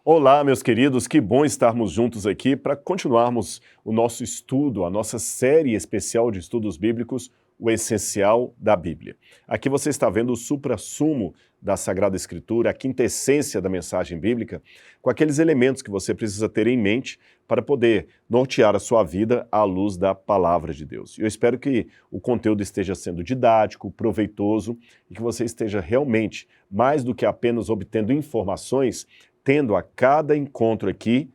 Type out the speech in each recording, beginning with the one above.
Olá, meus queridos, que bom estarmos juntos aqui para continuarmos o nosso estudo, a nossa série especial de estudos bíblicos, o essencial da Bíblia. Aqui você está vendo o suprassumo da Sagrada Escritura, a quintessência da mensagem bíblica, com aqueles elementos que você precisa ter em mente para poder nortear a sua vida à luz da Palavra de Deus. Eu espero que o conteúdo esteja sendo didático, proveitoso e que você esteja realmente, mais do que apenas obtendo informações, tendo a cada encontro aqui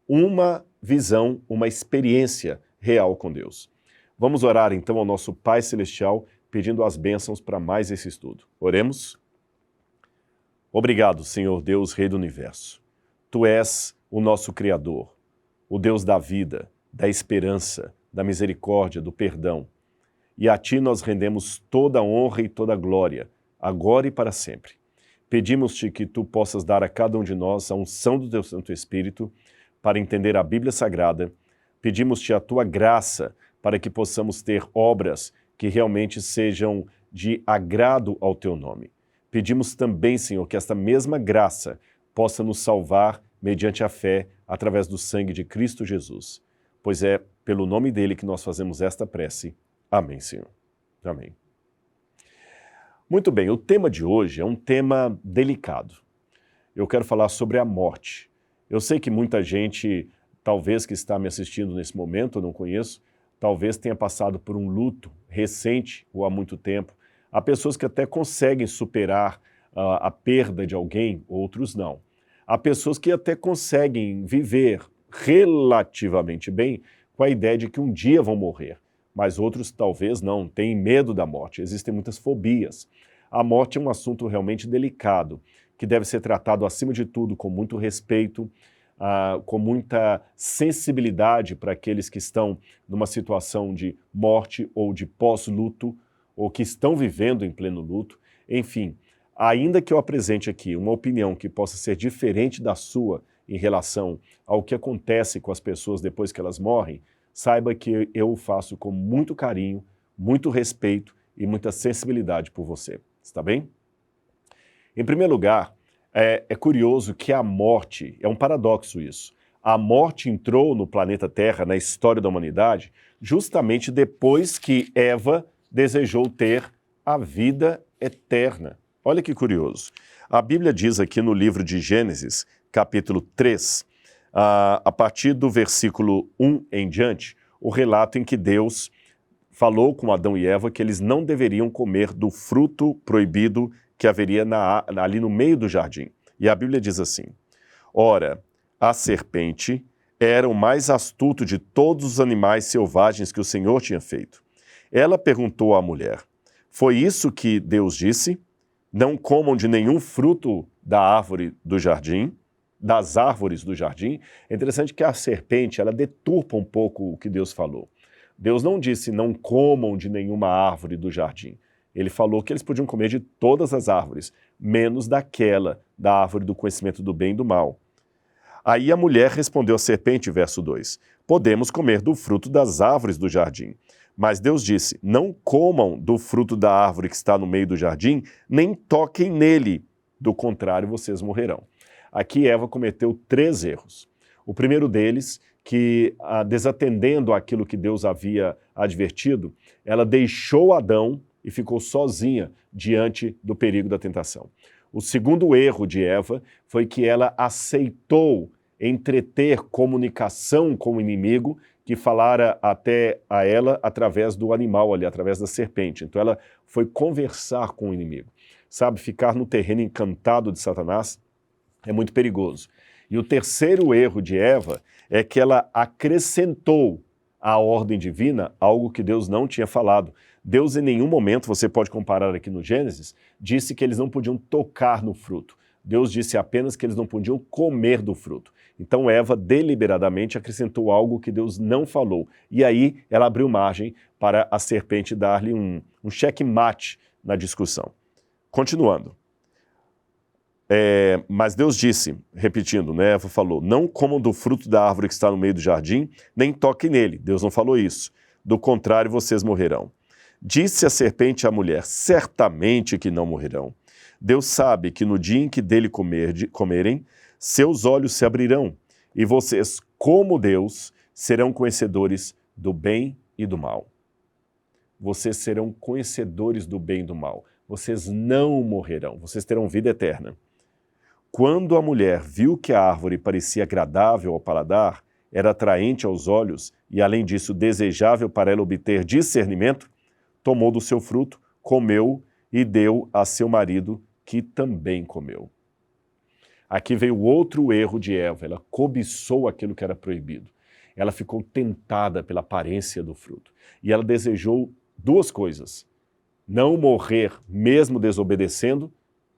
uma visão, uma experiência real com Deus. Vamos orar então ao nosso Pai Celestial, pedindo as bênçãos para mais esse estudo. Oremos. Obrigado, Senhor Deus, Rei do Universo. Tu és o nosso Criador, o Deus da vida, da esperança, da misericórdia, do perdão. E a Ti nós rendemos toda a honra e toda a glória, agora e para sempre. Pedimos-te que Tu possas dar a cada um de nós a unção do Teu Santo Espírito para entender a Bíblia Sagrada. Pedimos-te a Tua graça para que possamos ter obras que realmente sejam de agrado ao Teu nome. Pedimos também, Senhor, que esta mesma graça possa nos salvar mediante a fé através do sangue de Cristo Jesus. Pois é pelo nome dele que nós fazemos esta prece. Amém, Senhor. Amém. Muito bem, o tema de hoje é um tema delicado. Eu quero falar sobre a morte. Eu sei que muita gente, talvez que está me assistindo nesse momento, eu não conheço, talvez tenha passado por um luto recente ou há muito tempo. Há pessoas que até conseguem superar a perda de alguém, outros não. Há pessoas que até conseguem viver relativamente bem com a ideia de que um dia vão morrer. Mas outros talvez não, têm medo da morte, existem muitas fobias. A morte é um assunto realmente delicado, que deve ser tratado acima de tudo com muito respeito, com muita sensibilidade para aqueles que estão numa situação de morte ou de pós-luto, ou que estão vivendo em pleno luto. Enfim, ainda que eu apresente aqui uma opinião que possa ser diferente da sua em relação ao que acontece com as pessoas depois que elas morrem, saiba que eu o faço com muito carinho, muito respeito e muita sensibilidade por você. Está bem? Em primeiro lugar, é curioso que a morte, é um paradoxo isso, a morte entrou no planeta Terra, na história da humanidade, justamente depois que Eva desejou ter a vida eterna. Olha que curioso. A Bíblia diz aqui no livro de Gênesis, capítulo 3, a partir do versículo 1 em diante, o relato em que Deus falou com Adão e Eva que eles não deveriam comer do fruto proibido que haveria ali no meio do jardim. E a Bíblia diz assim: Ora, a serpente era o mais astuto de todos os animais selvagens que o Senhor tinha feito. Ela perguntou à mulher: Foi isso que Deus disse? Não comam de nenhum fruto da árvore do jardim? Das árvores do jardim? É interessante que a serpente, ela deturpa um pouco o que Deus falou. Deus não disse não comam de nenhuma árvore do jardim. Ele falou que eles podiam comer de todas as árvores, menos daquela, da árvore do conhecimento do bem e do mal. Aí a mulher respondeu à serpente, verso 2, podemos comer do fruto das árvores do jardim. Mas Deus disse, não comam do fruto da árvore que está no meio do jardim, nem toquem nele, do contrário vocês morrerão. Aqui Eva cometeu 3 erros. O primeiro deles, que desatendendo aquilo que Deus havia advertido, ela deixou Adão e ficou sozinha diante do perigo da tentação. O segundo erro de Eva foi que ela aceitou entreter comunicação com o inimigo que falara até a ela através do animal ali, através da serpente. Então ela foi conversar com o inimigo. Sabe, ficar no terreno encantado de Satanás é muito perigoso. E o terceiro erro de Eva é que ela acrescentou à ordem divina algo que Deus não tinha falado. Deus em nenhum momento, você pode comparar aqui no Gênesis, disse que eles não podiam tocar no fruto. Deus disse apenas que eles não podiam comer do fruto. Então Eva deliberadamente acrescentou algo que Deus não falou. E aí ela abriu margem para a serpente dar-lhe um checkmate na discussão. Continuando. Mas Deus disse, repetindo, né, Eva falou, não comam do fruto da árvore que está no meio do jardim, nem toquem nele. Deus não falou isso. Do contrário, vocês morrerão. Disse a serpente à mulher, certamente que não morrerão. Deus sabe que no dia em que dele comerem, seus olhos se abrirão, e vocês, como Deus, serão conhecedores do bem e do mal. Vocês serão conhecedores do bem e do mal. Vocês não morrerão, vocês terão vida eterna. Quando a mulher viu que a árvore parecia agradável ao paladar, era atraente aos olhos e, além disso, desejável para ela obter discernimento, tomou do seu fruto, comeu e deu a seu marido, que também comeu. Aqui veio outro erro de Eva, ela cobiçou aquilo que era proibido. Ela ficou tentada pela aparência do fruto. E ela desejou duas coisas: não morrer mesmo desobedecendo,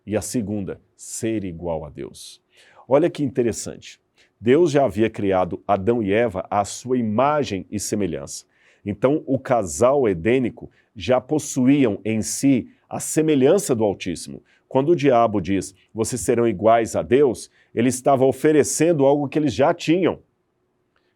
e a segunda, ser igual a Deus. Olha que interessante. Deus já havia criado Adão e Eva à sua imagem e semelhança. Então, o casal edênico já possuíam em si a semelhança do Altíssimo. Quando o diabo diz, vocês serão iguais a Deus, ele estava oferecendo algo que eles já tinham.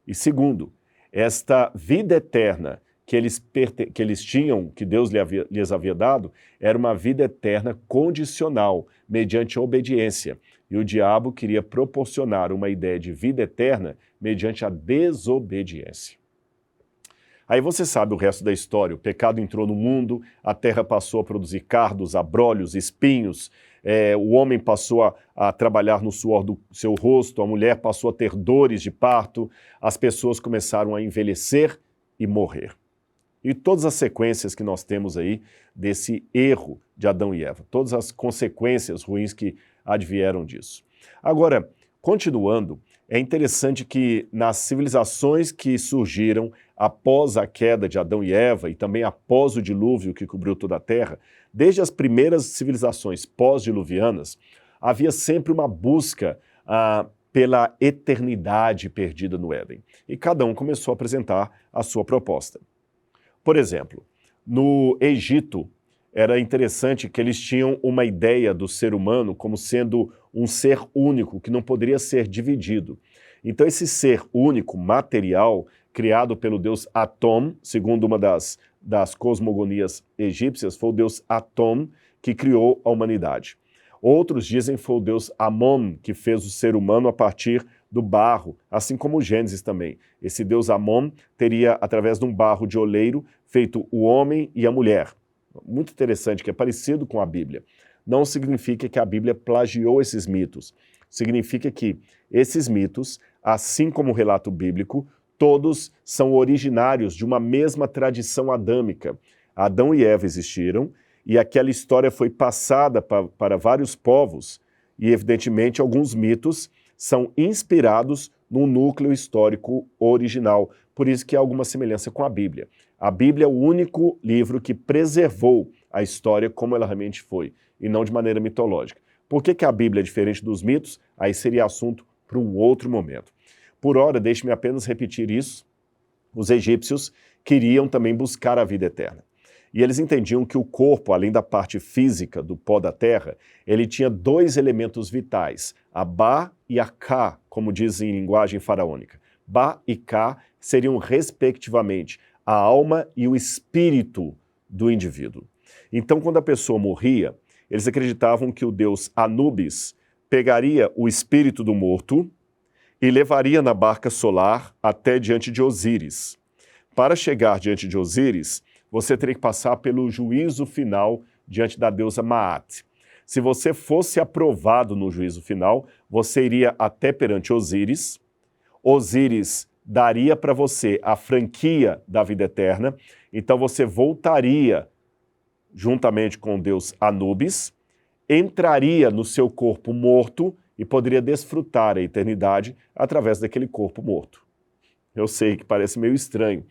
E segundo, esta vida eterna que eles tinham, que Deus lhes havia dado, era uma vida eterna condicional, mediante a obediência. E o diabo queria proporcionar uma ideia de vida eterna mediante a desobediência. Aí você sabe o resto da história. O pecado entrou no mundo, a terra passou a produzir cardos, abrolhos, espinhos, o homem passou a trabalhar no suor do seu rosto, a mulher passou a ter dores de parto, as pessoas começaram a envelhecer e morrer. E todas as sequências que nós temos aí desse erro de Adão e Eva, todas as consequências ruins que advieram disso. Agora, continuando, é interessante que nas civilizações que surgiram após a queda de Adão e Eva e também após o dilúvio que cobriu toda a Terra, desde as primeiras civilizações pós-diluvianas, havia sempre uma busca pela eternidade perdida no Éden. E cada um começou a apresentar a sua proposta. Por exemplo, no Egito, era interessante que eles tinham uma ideia do ser humano como sendo um ser único, que não poderia ser dividido. Então esse ser único, material, criado pelo deus Atom, segundo uma das cosmogonias egípcias, foi o deus Atom que criou a humanidade. Outros dizem que foi o deus Amon que fez o ser humano a partir do barro, assim como o Gênesis também. Esse deus Amon teria, através de um barro de oleiro, feito o homem e a mulher. Muito interessante, que é parecido com a Bíblia. Não significa que a Bíblia plagiou esses mitos. Significa que esses mitos, assim como o relato bíblico, todos são originários de uma mesma tradição adâmica. Adão e Eva existiram, e aquela história foi passada para vários povos, e evidentemente alguns mitos são inspirados no núcleo histórico original. Por isso que há alguma semelhança com a Bíblia. A Bíblia é o único livro que preservou a história como ela realmente foi, e não de maneira mitológica. Por que a Bíblia é diferente dos mitos? Aí seria assunto para um outro momento. Por ora, deixe-me apenas repetir isso. Os egípcios queriam também buscar a vida eterna. E eles entendiam que o corpo, além da parte física do pó da terra, ele tinha dois elementos vitais, a Ba e a Ka, como dizem em linguagem faraônica. Ba e Ka seriam, respectivamente, a alma e o espírito do indivíduo. Então, quando a pessoa morria, eles acreditavam que o deus Anubis pegaria o espírito do morto e levaria na barca solar até diante de Osíris. Para chegar diante de Osíris, você teria que passar pelo juízo final diante da deusa Maat. Se você fosse aprovado no juízo final, você iria até perante Osíris. Osíris daria para você a franquia da vida eterna, então você voltaria juntamente com o deus Anubis, entraria no seu corpo morto e poderia desfrutar a eternidade através daquele corpo morto. Eu sei que parece meio estranho,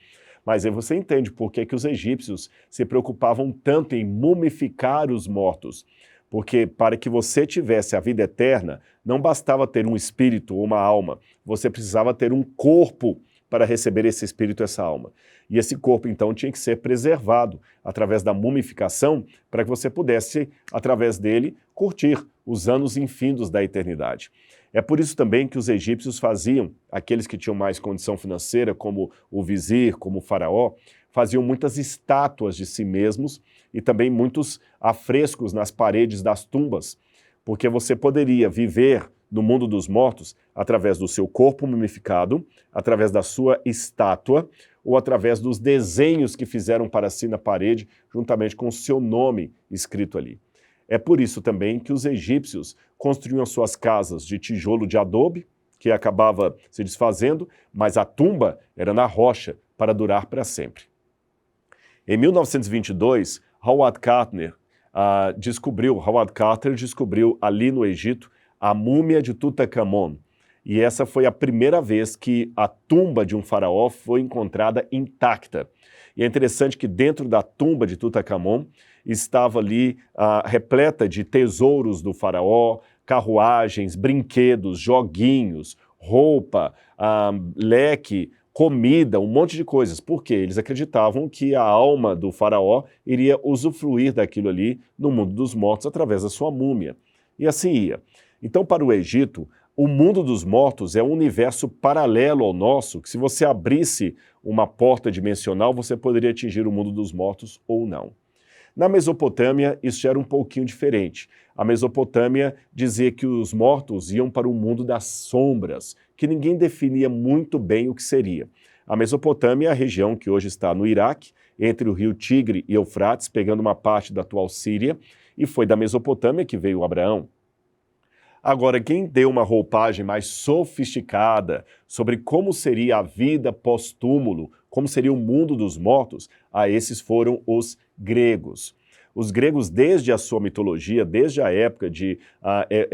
mas aí você entende por que os egípcios se preocupavam tanto em mumificar os mortos. Porque para que você tivesse a vida eterna, não bastava ter um espírito ou uma alma, você precisava ter um corpo para receber esse espírito e essa alma. E esse corpo, então, tinha que ser preservado através da mumificação para que você pudesse, através dele, curtir os anos infindos da eternidade. É por isso também que os egípcios faziam, aqueles que tinham mais condição financeira, como o vizir, como o faraó, faziam muitas estátuas de si mesmos e também muitos afrescos nas paredes das tumbas, porque você poderia viver no mundo dos mortos através do seu corpo mumificado, através da sua estátua ou através dos desenhos que fizeram para si na parede, juntamente com o seu nome escrito ali. É por isso também que os egípcios construíam suas casas de tijolo de adobe, que acabava se desfazendo, mas a tumba era na rocha para durar para sempre. Em 1922, Howard Carter descobriu ali no Egito a múmia de Tutankhamon. E essa foi a primeira vez que a tumba de um faraó foi encontrada intacta. E é interessante que dentro da tumba de Tutankhamon estava ali repleta de tesouros do faraó, carruagens, brinquedos, joguinhos, roupa, leque, comida, um monte de coisas. Por quê? Eles acreditavam que a alma do faraó iria usufruir daquilo ali no mundo dos mortos através da sua múmia. E assim ia. Então, para o Egito, o mundo dos mortos é um universo paralelo ao nosso, que se você abrisse uma porta dimensional, você poderia atingir o mundo dos mortos ou não. Na Mesopotâmia, isso já era um pouquinho diferente. A Mesopotâmia dizia que os mortos iam para o mundo das sombras, que ninguém definia muito bem o que seria. A Mesopotâmia é a região que hoje está no Iraque, entre o rio Tigre e Eufrates, pegando uma parte da atual Síria, e foi da Mesopotâmia que veio Abraão. Agora, quem deu uma roupagem mais sofisticada sobre como seria a vida pós-túmulo, como seria o mundo dos mortos, esses foram os gregos. Os gregos, desde a sua mitologia, desde a época de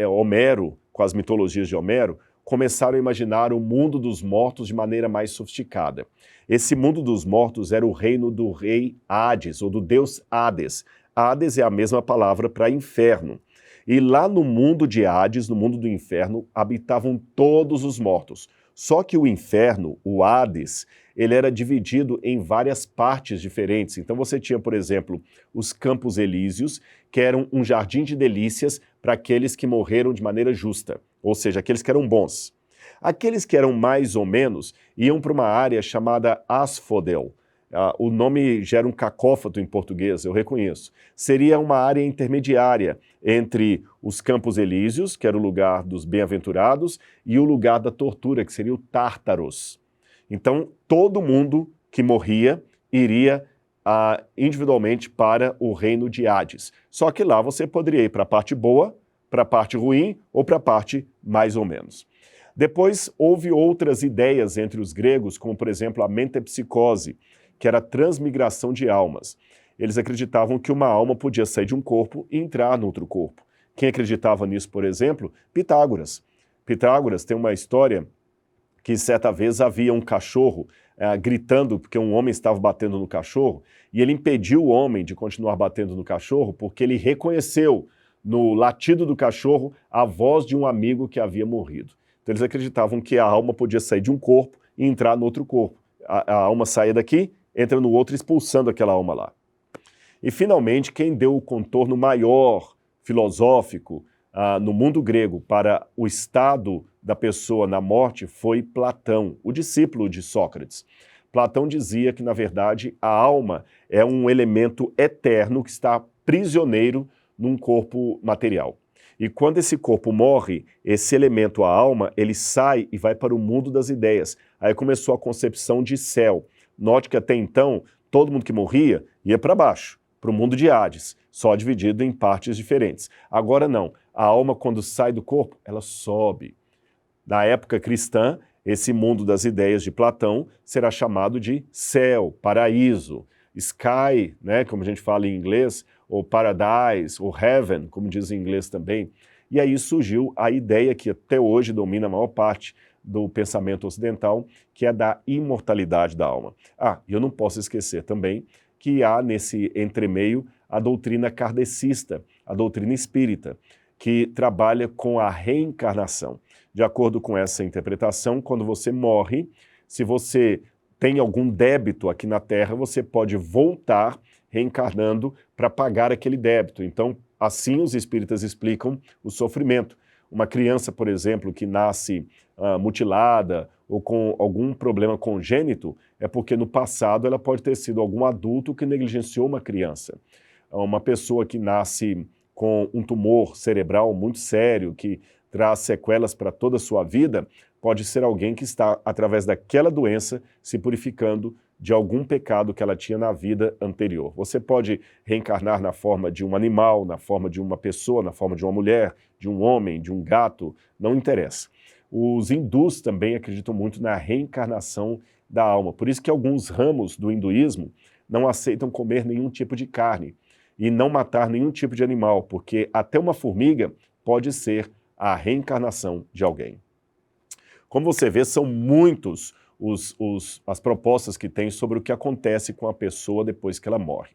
Homero, com as mitologias de Homero, começaram a imaginar o mundo dos mortos de maneira mais sofisticada. Esse mundo dos mortos era o reino do rei Hades, ou do deus Hades. Hades é a mesma palavra para inferno. E lá no mundo de Hades, no mundo do inferno, habitavam todos os mortos. Só que o inferno, o Hades, ele era dividido em várias partes diferentes. Então você tinha, por exemplo, os Campos Elíseos, que eram um jardim de delícias para aqueles que morreram de maneira justa, ou seja, aqueles que eram bons. Aqueles que eram mais ou menos iam para uma área chamada Asphodel. O nome gera um cacófato em português, eu reconheço. Seria uma área intermediária entre os Campos Elíseos, que era o lugar dos bem-aventurados, e o lugar da tortura, que seria o Tártaros. Então, todo mundo que morria iria individualmente para o reino de Hades. Só que lá você poderia ir para a parte boa, para a parte ruim ou para a parte mais ou menos. Depois, houve outras ideias entre os gregos, como, por exemplo, a metempsicose, que era a transmigração de almas. Eles acreditavam que uma alma podia sair de um corpo e entrar no outro corpo. Quem acreditava nisso, por exemplo? Pitágoras. Pitágoras tem uma história que certa vez havia um cachorro gritando porque um homem estava batendo no cachorro, e ele impediu o homem de continuar batendo no cachorro porque ele reconheceu no latido do cachorro a voz de um amigo que havia morrido. Então eles acreditavam que a alma podia sair de um corpo e entrar no outro corpo. A alma saía daqui, entra no outro, expulsando aquela alma lá. E, finalmente, quem deu o contorno maior, filosófico, no mundo grego para o estado da pessoa na morte foi Platão, o discípulo de Sócrates. Platão dizia que, na verdade, a alma é um elemento eterno que está prisioneiro num corpo material. E quando esse corpo morre, esse elemento, a alma, ele sai e vai para o mundo das ideias. Aí começou a concepção de céu. Note que até então, todo mundo que morria ia para baixo, para o mundo de Hades, só dividido em partes diferentes. Agora não, a alma quando sai do corpo, ela sobe. Na época cristã, esse mundo das ideias de Platão será chamado de céu, paraíso, sky, né, como a gente fala em inglês, ou paradise, ou heaven, como diz em inglês também. E aí surgiu a ideia que até hoje domina a maior parte do pensamento ocidental, que é da imortalidade da alma. E eu não posso esquecer também que há nesse entremeio a doutrina kardecista, a doutrina espírita, que trabalha com a reencarnação. De acordo com essa interpretação, quando você morre, se você tem algum débito aqui na Terra, você pode voltar reencarnando para pagar aquele débito. Então, assim os espíritas explicam o sofrimento. Uma criança, por exemplo, que nasce mutilada ou com algum problema congênito, é porque no passado ela pode ter sido algum adulto que negligenciou uma criança. Uma pessoa que nasce com um tumor cerebral muito sério, que traz sequelas para toda a sua vida, pode ser alguém que está, através daquela doença, se purificando de algum pecado que ela tinha na vida anterior. Você pode reencarnar na forma de um animal, na forma de uma pessoa, na forma de uma mulher, de um homem, de um gato, não interessa. Os hindus também acreditam muito na reencarnação da alma. Por isso que alguns ramos do hinduísmo não aceitam comer nenhum tipo de carne e não matar nenhum tipo de animal, porque até uma formiga pode ser a reencarnação de alguém. Como você vê, são muitos as propostas que tem sobre o que acontece com a pessoa depois que ela morre.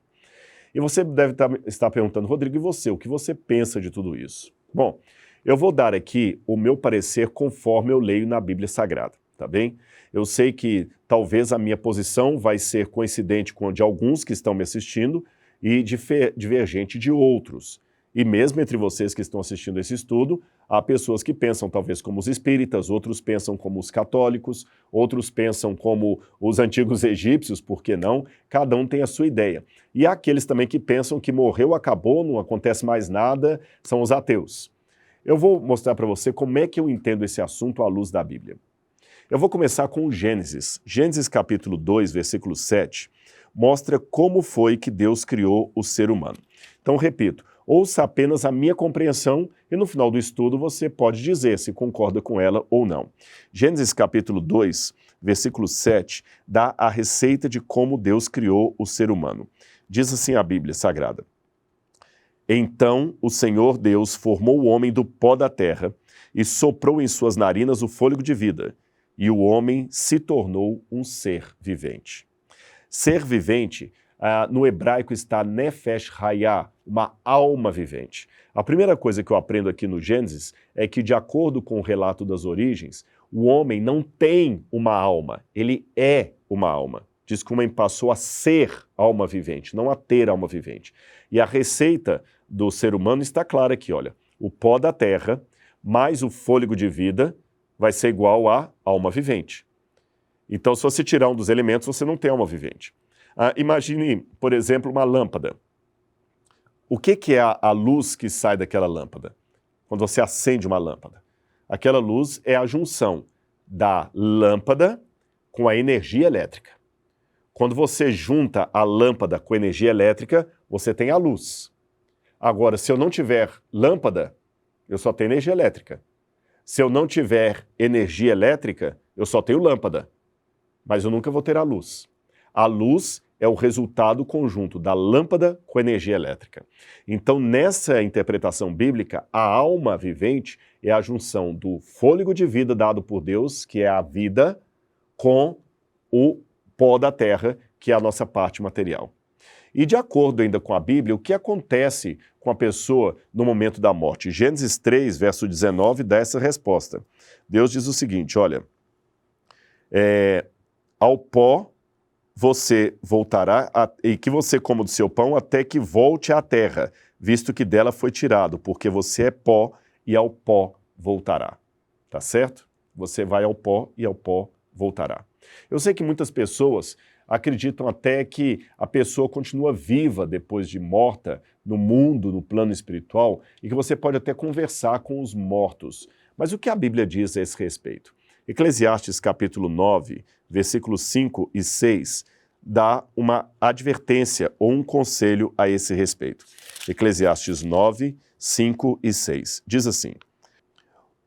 E você deve estar perguntando, Rodrigo, e você? O que você pensa de tudo isso? Bom, eu vou dar aqui o meu parecer conforme eu leio na Bíblia Sagrada, tá bem? Eu sei que talvez a minha posição vai ser coincidente com a de alguns que estão me assistindo e divergente de outros. E mesmo entre vocês que estão assistindo esse estudo, há pessoas que pensam talvez como os espíritas, outros pensam como os católicos, outros pensam como os antigos egípcios, por que não? Cada um tem a sua ideia. E há aqueles também que pensam que morreu, acabou, não acontece mais nada, são os ateus. Eu vou mostrar para você como é que eu entendo esse assunto à luz da Bíblia. Eu vou começar com o Gênesis. Gênesis capítulo 2, versículo 7, mostra como foi que Deus criou o ser humano. Então, repito, ouça apenas a minha compreensão e no final do estudo você pode dizer se concorda com ela ou não. Gênesis capítulo 2, versículo 7, dá a receita de como Deus criou o ser humano. Diz assim a Bíblia Sagrada: Então o Senhor Deus formou o homem do pó da terra e soprou em suas narinas o fôlego de vida, e o homem se tornou um ser vivente. Ser vivente, no hebraico está nefesh hayah, uma alma vivente. A primeira coisa que eu aprendo aqui no Gênesis é que, de acordo com o relato das origens, o homem não tem uma alma, ele é uma alma. Diz que o homem passou a ser alma vivente, não a ter alma vivente. E a receita do ser humano está clara aqui, olha. O pó da terra mais o fôlego de vida vai ser igual a alma vivente. Então, se você tirar um dos elementos, você não tem alma vivente. Imagine, por exemplo, uma lâmpada. O que é a luz que sai daquela lâmpada? Quando você acende uma lâmpada. Aquela luz é a junção da lâmpada com a energia elétrica. Quando você junta a lâmpada com a energia elétrica, você tem a luz. Agora, se eu não tiver lâmpada, eu só tenho energia elétrica. Se eu não tiver energia elétrica, eu só tenho lâmpada. Mas eu nunca vou ter a luz. A luz é o resultado conjunto da lâmpada com energia elétrica. Então, nessa interpretação bíblica, a alma vivente é a junção do fôlego de vida dado por Deus, que é a vida, com o pó da terra, que é a nossa parte material. E de acordo ainda com a Bíblia, o que acontece com a pessoa no momento da morte? Gênesis 3, verso 19, dá essa resposta. Deus diz o seguinte, olha, ao pó você voltará, e que você coma do seu pão até que volte à terra, visto que dela foi tirado, porque você é pó e ao pó voltará. Tá certo? Você vai ao pó e ao pó voltará. Eu sei que muitas pessoas acreditam até que a pessoa continua viva depois de morta no mundo, no plano espiritual, e que você pode até conversar com os mortos. Mas o que a Bíblia diz a esse respeito? Eclesiastes capítulo 9, versículos 5 e 6, dá uma advertência ou um conselho a esse respeito. Eclesiastes 9, 5 e 6. Diz assim: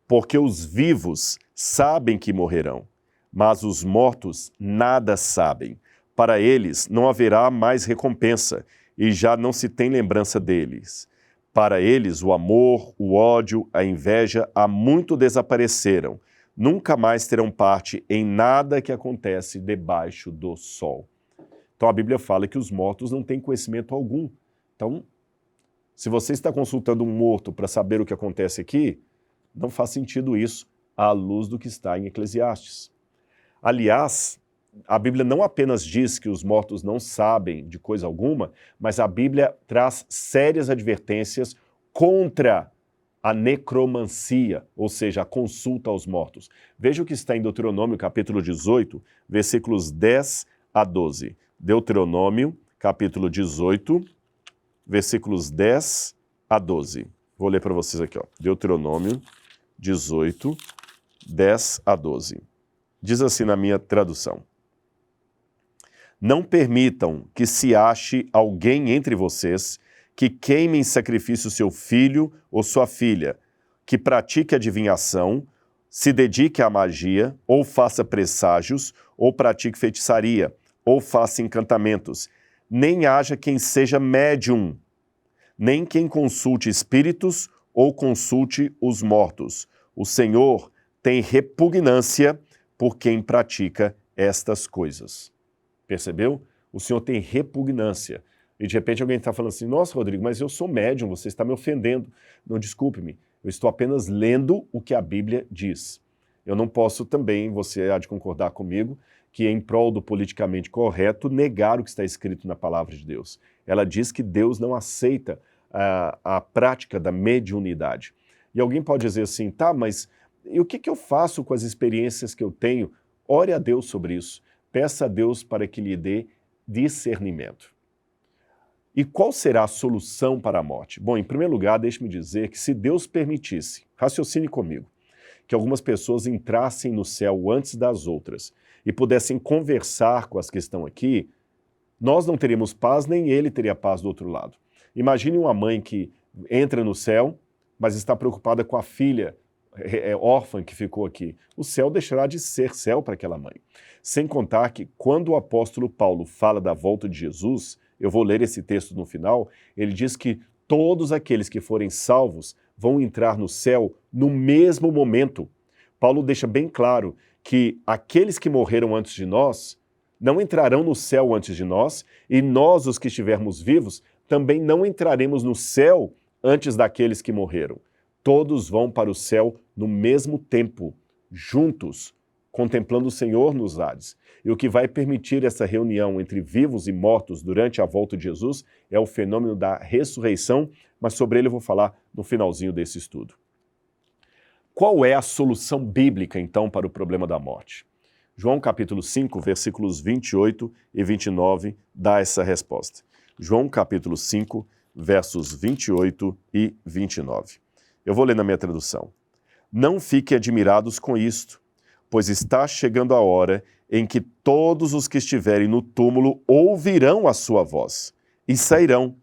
Porque os vivos sabem que morrerão, mas os mortos nada sabem. Para eles não haverá mais recompensa, e já não se tem lembrança deles. Para eles o amor, o ódio, a inveja há muito desapareceram. Nunca mais terão parte em nada que acontece debaixo do sol. Então a Bíblia fala que os mortos não têm conhecimento algum. Então, se você está consultando um morto para saber o que acontece aqui, não faz sentido isso à luz do que está em Eclesiastes. Aliás, a Bíblia não apenas diz que os mortos não sabem de coisa alguma, mas a Bíblia traz sérias advertências contra a necromancia, ou seja, a consulta aos mortos. Veja o que está em Deuteronômio, capítulo 18, versículos 10 a 12. Deuteronômio, capítulo 18, versículos 10 a 12. Vou ler para vocês aqui, ó. Deuteronômio 18, 10 a 12. Diz assim na minha tradução: não permitam que se ache alguém entre vocês que queime em sacrifício seu filho ou sua filha, que pratique adivinhação, se dedique à magia, ou faça presságios, ou pratique feitiçaria, ou faça encantamentos. Nem haja quem seja médium, nem quem consulte espíritos ou consulte os mortos. O Senhor tem repugnância por quem pratica estas coisas. Percebeu? O Senhor tem repugnância. E de repente alguém está falando assim, nossa, Rodrigo, mas eu sou médium, você está me ofendendo. Não, desculpe-me, eu estou apenas lendo o que a Bíblia diz. Eu não posso também, você há de concordar comigo, que em prol do politicamente correto, negar o que está escrito na palavra de Deus. Ela diz que Deus não aceita a prática da mediunidade. E alguém pode dizer assim, tá, mas e o que eu faço com as experiências que eu tenho? Ore a Deus sobre isso. Peça a Deus para que lhe dê discernimento. E qual será a solução para a morte? Bom, em primeiro lugar, deixe-me dizer que se Deus permitisse, raciocine comigo, que algumas pessoas entrassem no céu antes das outras e pudessem conversar com as que estão aqui, nós não teríamos paz, nem ele teria paz do outro lado. Imagine uma mãe que entra no céu, mas está preocupada com a filha órfã que ficou aqui. O céu deixará de ser céu para aquela mãe. Sem contar que quando o apóstolo Paulo fala da volta de Jesus, eu vou ler esse texto no final, ele diz que todos aqueles que forem salvos vão entrar no céu no mesmo momento. Paulo deixa bem claro que aqueles que morreram antes de nós não entrarão no céu antes de nós, e nós, os que estivermos vivos, também não entraremos no céu antes daqueles que morreram. Todos vão para o céu no mesmo tempo, juntos, contemplando o Senhor nos ares. E o que vai permitir essa reunião entre vivos e mortos durante a volta de Jesus é o fenômeno da ressurreição, mas sobre ele eu vou falar no finalzinho desse estudo. Qual é a solução bíblica, então, para o problema da morte? João capítulo 5, versículos 28 e 29 dá essa resposta. João capítulo 5, versos 28 e 29. Eu vou ler na minha tradução. Não fiquem admirados com isto, pois está chegando a hora em que todos os que estiverem no túmulo ouvirão a sua voz e sairão.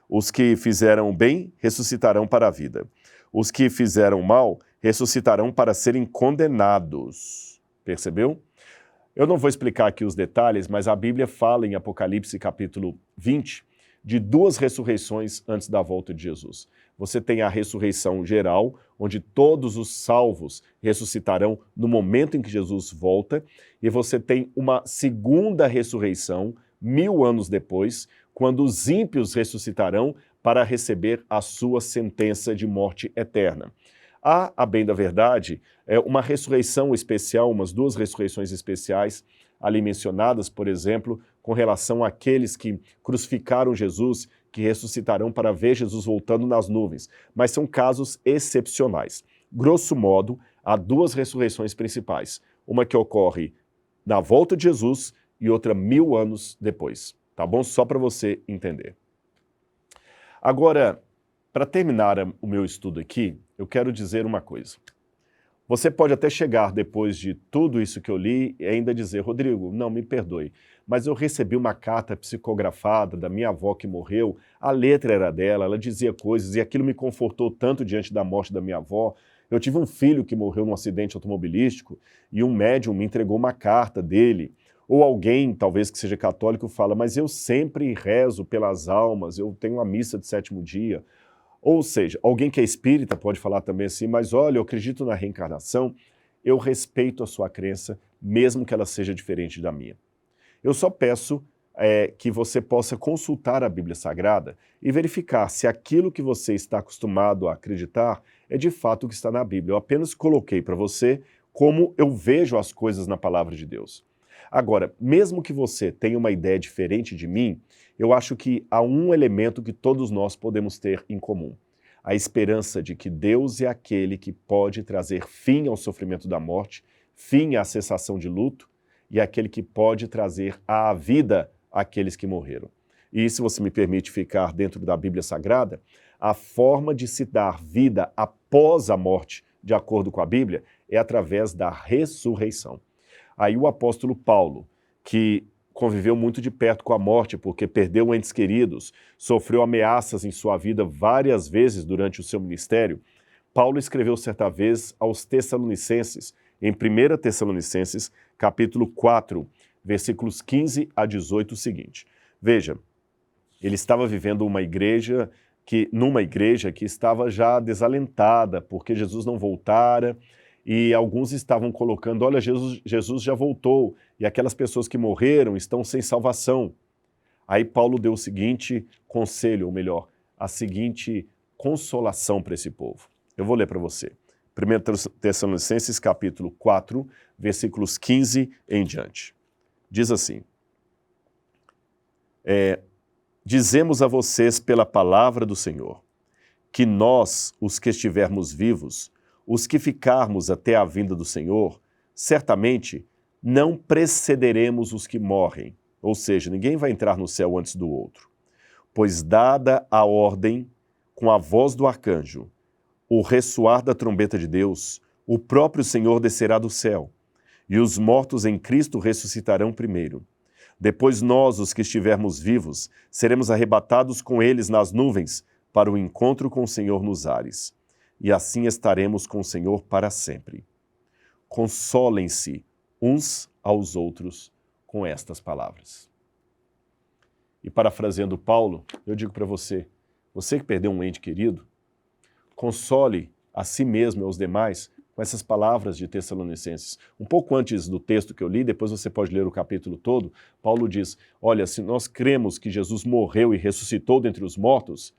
Os que fizeram bem ressuscitarão para a vida. Os que fizeram mal ressuscitarão para serem condenados. Percebeu? Eu não vou explicar aqui os detalhes, mas a Bíblia fala em Apocalipse capítulo 20 de duas ressurreições antes da volta de Jesus. Você tem a ressurreição geral, onde todos os salvos ressuscitarão no momento em que Jesus volta, e você tem uma segunda ressurreição, 1000 anos depois, quando os ímpios ressuscitarão para receber a sua sentença de morte eterna. Há, a bem da verdade, uma ressurreição especial, umas duas ressurreições especiais ali mencionadas, por exemplo, com relação àqueles que crucificaram Jesus, que ressuscitarão para ver Jesus voltando nas nuvens. Mas são casos excepcionais. Grosso modo, há duas ressurreições principais. Uma que ocorre na volta de Jesus e outra 1000 anos depois. Tá bom? Só para você entender. Agora, para terminar o meu estudo aqui, eu quero dizer uma coisa. Você pode até chegar depois de tudo isso que eu li e ainda dizer, Rodrigo, não, me perdoe, mas eu recebi uma carta psicografada da minha avó que morreu, a letra era dela, ela dizia coisas e aquilo me confortou tanto diante da morte da minha avó. Eu tive um filho que morreu num acidente automobilístico e um médium me entregou uma carta dele. Ou alguém, talvez que seja católico, fala, mas eu sempre rezo pelas almas, eu tenho a missa de 7º dia. Ou seja, alguém que é espírita pode falar também assim, mas olha, eu acredito na reencarnação, eu respeito a sua crença, mesmo que ela seja diferente da minha. Eu só peço que você possa consultar a Bíblia Sagrada e verificar se aquilo que você está acostumado a acreditar é de fato o que está na Bíblia. Eu apenas coloquei para você como eu vejo as coisas na palavra de Deus. Agora, mesmo que você tenha uma ideia diferente de mim, eu acho que há um elemento que todos nós podemos ter em comum. A esperança de que Deus é aquele que pode trazer fim ao sofrimento da morte, fim à cessação de luto, e aquele que pode trazer à vida àqueles que morreram. E se você me permite ficar dentro da Bíblia Sagrada, a forma de se dar vida após a morte de acordo com a Bíblia, é através da ressurreição. Aí o apóstolo Paulo, que conviveu muito de perto com a morte porque perdeu entes queridos, sofreu ameaças em sua vida várias vezes durante o seu ministério, Paulo escreveu certa vez aos Tessalonicenses, em 1 Tessalonicenses, capítulo 4, versículos 15 a 18, o seguinte. Veja, ele estava vivendo numa igreja que estava já desalentada, porque Jesus não voltara, e alguns estavam colocando, olha, Jesus já voltou, e aquelas pessoas que morreram estão sem salvação. Aí Paulo deu o seguinte conselho, ou melhor, a seguinte consolação para esse povo. Eu vou ler para você. 1 Tessalonicenses, capítulo 4, versículos 15 em diante. Diz assim, dizemos a vocês pela palavra do Senhor, que nós, os que estivermos vivos, os que ficarmos até a vinda do Senhor, certamente não precederemos os que morrem, ou seja, ninguém vai entrar no céu antes do outro. Pois dada a ordem, com a voz do arcanjo, o ressoar da trombeta de Deus, o próprio Senhor descerá do céu, e os mortos em Cristo ressuscitarão primeiro. Depois nós, os que estivermos vivos, seremos arrebatados com eles nas nuvens para o encontro com o Senhor nos ares. E assim estaremos com o Senhor para sempre. Consolem-se uns aos outros com estas palavras. E parafraseando Paulo, eu digo para você, você que perdeu um ente querido, console a si mesmo e aos demais com essas palavras de Tessalonicenses. Um pouco antes do texto que eu li, depois você pode ler o capítulo todo, Paulo diz, olha, se nós cremos que Jesus morreu e ressuscitou dentre os mortos,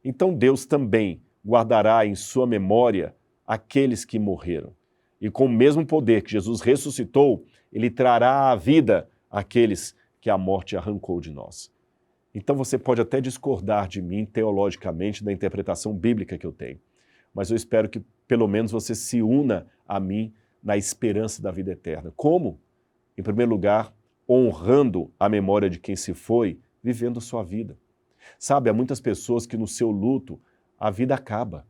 então Deus também guardará em sua memória aqueles que morreram. E com o mesmo poder que Jesus ressuscitou, ele trará à vida aqueles que a morte arrancou de nós. Então você pode até discordar de mim teologicamente da interpretação bíblica que eu tenho, mas eu espero que pelo menos você se una a mim na esperança da vida eterna. Como? Em primeiro lugar, honrando a memória de quem se foi, vivendo sua vida. Sabe, há muitas pessoas que no seu luto a vida acaba.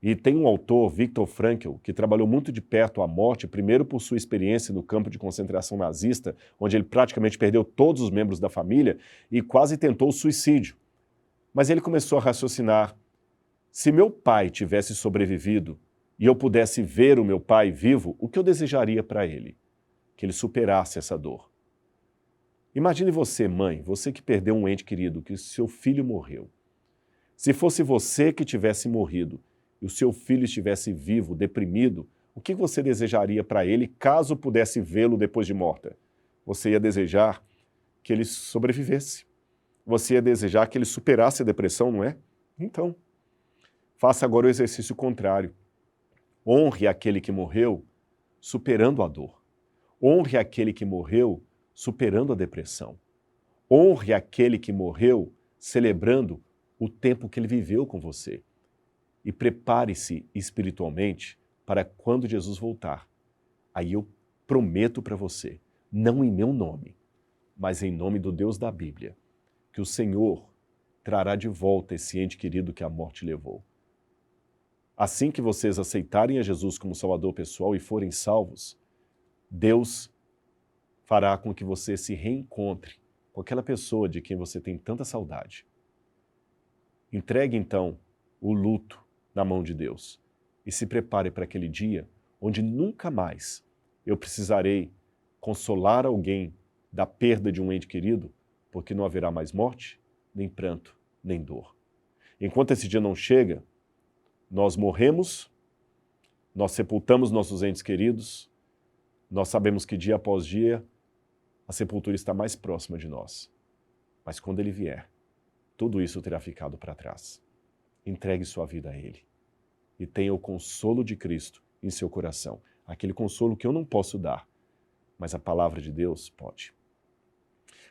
E tem um autor, Viktor Frankl, que trabalhou muito de perto a morte, primeiro por sua experiência no campo de concentração nazista, onde ele praticamente perdeu todos os membros da família e quase tentou o suicídio. Mas ele começou a raciocinar, se meu pai tivesse sobrevivido e eu pudesse ver o meu pai vivo, o que eu desejaria para ele? Que ele superasse essa dor. Imagine você, mãe, você que perdeu um ente querido, que seu filho morreu. Se fosse você que tivesse morrido e o seu filho estivesse vivo, deprimido, o que você desejaria para ele caso pudesse vê-lo depois de morta? Você ia desejar que ele sobrevivesse. Você ia desejar que ele superasse a depressão, não é? Então, faça agora o exercício contrário. Honre aquele que morreu superando a dor. Honre aquele que morreu superando a depressão. Honre aquele que morreu celebrando o tempo que ele viveu com você. E prepare-se espiritualmente para quando Jesus voltar. Aí eu prometo para você, não em meu nome, mas em nome do Deus da Bíblia, que o Senhor trará de volta esse ente querido que a morte levou. Assim que vocês aceitarem a Jesus como Salvador pessoal e forem salvos, Deus fará com que você se reencontre com aquela pessoa de quem você tem tanta saudade. Entregue, então, o luto na mão de Deus e se prepare para aquele dia onde nunca mais eu precisarei consolar alguém da perda de um ente querido, porque não haverá mais morte, nem pranto, nem dor. Enquanto esse dia não chega, nós morremos, nós sepultamos nossos entes queridos, nós sabemos que dia após dia a sepultura está mais próxima de nós. Mas quando ele vier, tudo isso terá ficado para trás. Entregue sua vida a ele e tenha o consolo de Cristo em seu coração. Aquele consolo que eu não posso dar, mas a palavra de Deus pode.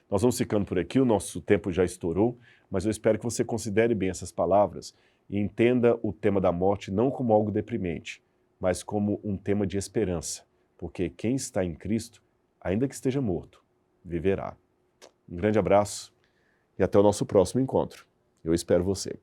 Nós vamos ficando por aqui, o nosso tempo já estourou, mas eu espero que você considere bem essas palavras e entenda o tema da morte não como algo deprimente, mas como um tema de esperança, porque quem está em Cristo, ainda que esteja morto, viverá. Um grande abraço e até o nosso próximo encontro. Eu espero você.